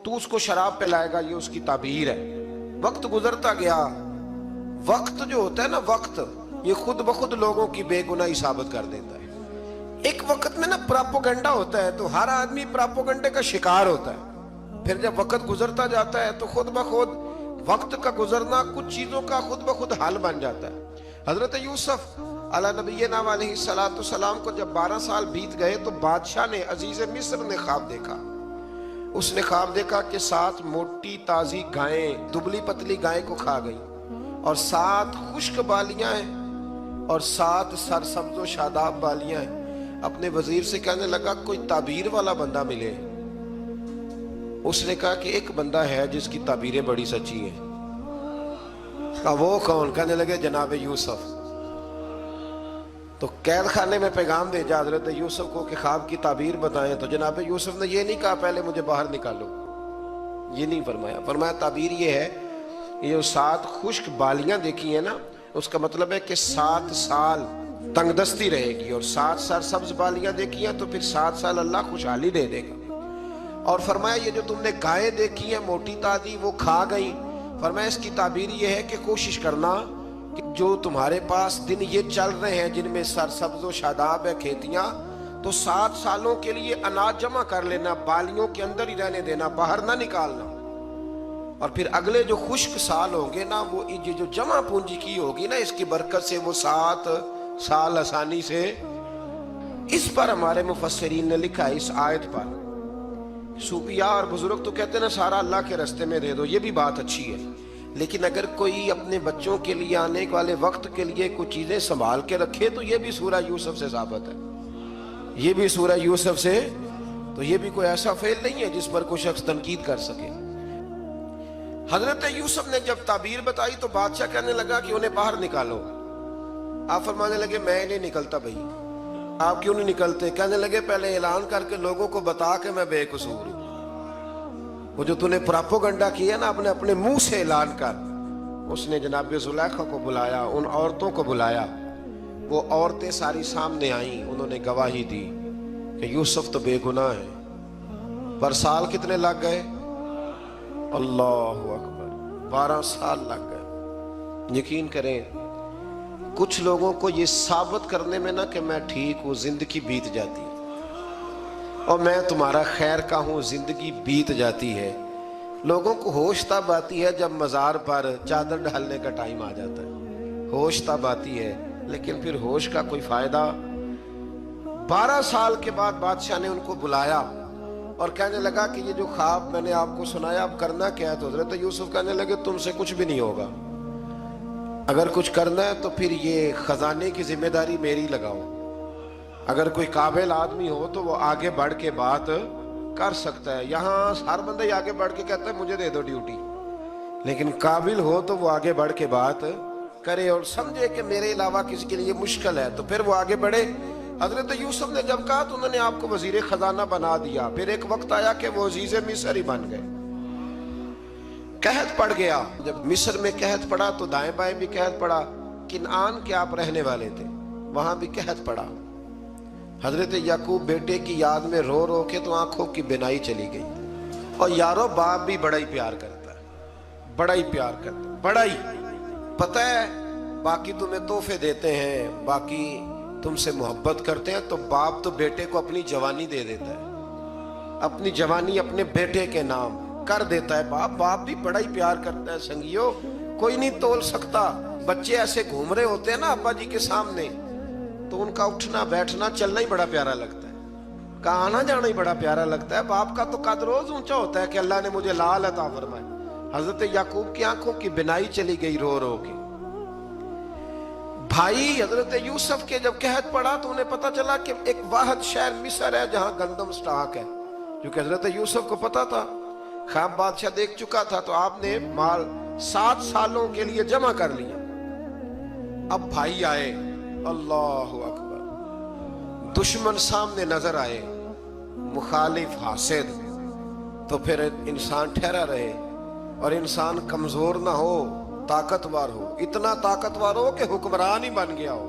तू उसको शराब पिलाएगा, ये उसकी ताबीर है। वक्त गुजरता गया। वक्त जो होता है ना, वक्त ये खुद ब खुद लोगों की बेगुनाही साबित कर देता है। एक वक्त में ना प्रोपेगेंडा होता है तो हर आदमी प्रोपेगेंडे का शिकार होता है। फिर जब वक्त गुजरता जाता है तो खुद ब खुद वक्त का गुजरना कुछ चीजों का खुद ब खुद हाल बन जाता है। हजरत यूसुफ अला नबीना अलैहिस्सलातु सलाम को जब 12 साल बीत गए तो बादशाह ने, अजीज मिस्र ने ख्वाब देखा। उसने ख्वाब देखा कि 7 मोटी ताजी गायें दुबली पतली गाय को खा गई और 7 खुश्क बालियां हैं और 7 सरसब्ज़ो शादाब बालियां हैं। अपने वजीर से कहने लगा कोई ताबीर वाला बंदा मिले। उसने कहा कि एक बंदा है जिसकी ताबीरें बड़ी सच्ची हैं। कहा वो कौन? कहने लगे जनाब यूसुफ। तो कैद खाने में पैगाम भेजा हजरत यूसुफ को कि ख्वाब की ताबीर बताएं। तो जनाब यूसुफ ने ये नहीं कहा पहले मुझे बाहर निकालो, ये नहीं फरमाया। फरमाया ताबीर ये है, ये जो 7 खुश्क बालियां देखी है ना, उसका मतलब है कि 7 साल तंगदस्ती रहेगी, और 7 सरसब्ज बालियां देखी हैं तो फिर 7 साल अल्लाह खुशहाली दे देगा। और फरमाया ये जो तुमने गायें देखी हैं मोटी ताजी वो खा गई। फरमाया इसकी ताबीर ये है कि कोशिश करना कि जो तुम्हारे पास दिन ये चल रहे हैं जिनमें सरसब्ज़ो शादाब है खेतियां, तो 7 सालों के लिए अनाज जमा कर लेना, बालियों के अंदर ही रहने देना, बाहर ना निकालना। और फिर अगले जो खुश्क साल होंगे ना, वो ये जो जमा पूंजी की होगी ना, इसकी बरकत से वो 7 साल आसानी से। इस पर हमारे मुफस्सिरीन ने लिखा है, इस आयत पर सूफिया और बुजुर्ग तो कहते हैं ना सारा अल्लाह के रास्ते में दे दो, ये भी बात अच्छी है। लेकिन अगर कोई अपने बच्चों के लिए आने वाले वक्त के लिए कुछ चीजें संभाल के रखे तो ये भी सूरह यूसुफ से साबित है। ये भी सूरह यूसुफ से, तो ये भी कोई ऐसा फेल नहीं है जिस पर कोई शख्स तनकीद कर सके। हजरत यूसुफ ने जब ताबीर बताई तो बादशाह कहने लगा कि उन्हें बाहर निकालो। आप फरमाने लगे मैं नहीं निकलता। भाई आप क्यों नहीं निकलते? कहने लगे पहले ऐलान करके लोगों को बता के मैं बेकसूर हूं। वो जो तूने प्रोपेगेंडा किया ना, अपने अपने मुंह से ऐलान कर। उसने जनाब जुलैखा को बुलाया, उन औरतों को बुलाया। वो औरतें सारी सामने आईं, उन्होंने गवाही दी कि यूसुफ तो बेगुनाह है। पर साल कितने लग गए? अल्लाहु अकबर, 12 साल लग गए। यकीन करें कुछ लोगों को ये साबित करने में ना कि मैं ठीक हूं, जिंदगी बीत जाती है, और मैं तुम्हारा खैर का हूं, जिंदगी बीत जाती है। लोगों को होश तब आती है जब मज़ार पर चादर डालने का टाइम आ जाता है। होश तब आती है, लेकिन फिर होश का कोई फायदा। 12 साल के बाद बादशाह ने उनको बुलाया और कहने लगा कि ये जो ख्वाब मैंने आपको सुनाया अब करना क्या है? तो हजरत यूसुफ कहने लगे तुमसे कुछ भी नहीं होगा। अगर कुछ करना है तो फिर ये खजाने की जिम्मेदारी मेरी लगाओ। अगर कोई काबिल आदमी हो तो वो आगे बढ़ के बात कर सकता है। यहाँ हर बंदा ही आगे बढ़ के कहता है मुझे दे दो ड्यूटी, लेकिन काबिल हो तो वो आगे बढ़ के बात करे और समझे कि मेरे अलावा किसी के लिए मुश्किल है, तो फिर वो आगे बढ़े। हजरत यूसुफ ने जब कहा तो उन्होंने आपको वजीर खजाना बना दिया। फिर एक वक्त आया कि वो अजीज मिस्र ही बन गए। कहत पड़ गया। जब मिस्र में कहत पड़ा तो दाएं बाएं भी कहत पड़ा। किनान के आप रहने वाले थे, वहां भी कहत पड़ा। हजरत याकूब बेटे की याद में रो रो के तो आंखों की बिनाई चली गई। और यारो बाप भी बड़ा ही प्यार करता है, बड़ा ही प्यार करता है, बड़ा ही। पता है बाकी तुम्हें तोहफे देते हैं, बाकी तुमसे मोहब्बत करते हैं, तो बाप तो बेटे को अपनी जवानी दे देता है, अपनी जवानी अपने बेटे के नाम कर देता है। बाप भी बड़ा ही प्यार करता है। संगियो कोई नहीं तोल सकता। बच्चे ऐसे घूम रहे होते हैं ना अब्बा जी के सामने, तो उनका उठना बैठना चलना ही बड़ा प्यारा लगता है, का आना जाना ही बड़ा प्यारा लगता है। बाप का तो कद रोज ऊंचा होता है कि अल्लाह ने मुझे लाल अता फरमाए। हजरत याकूब की आंखों की बिनाई चली गई रो रो के। भाई हजरत यूसुफ के जब कहत पड़ा तो उन्हें पता चला कि एक वाहिद शहर मिस्र है जहां गंदम स्टॉक है, क्योंकि हजरत यूसुफ को पता था, ख्वाब बादशाह देख चुका था। तो आपने माल 7 सालों के लिए जमा कर लिया। अब भाई आए, अल्लाहु अकबर, दुश्मन सामने नजर आए, मुखालिफ हासिद, तो फिर इंसान ठहरा रहे और इंसान कमजोर ना हो, ताकतवर हो। इतना ताकतवर हो कि हुक्मरान ही बन गया हो।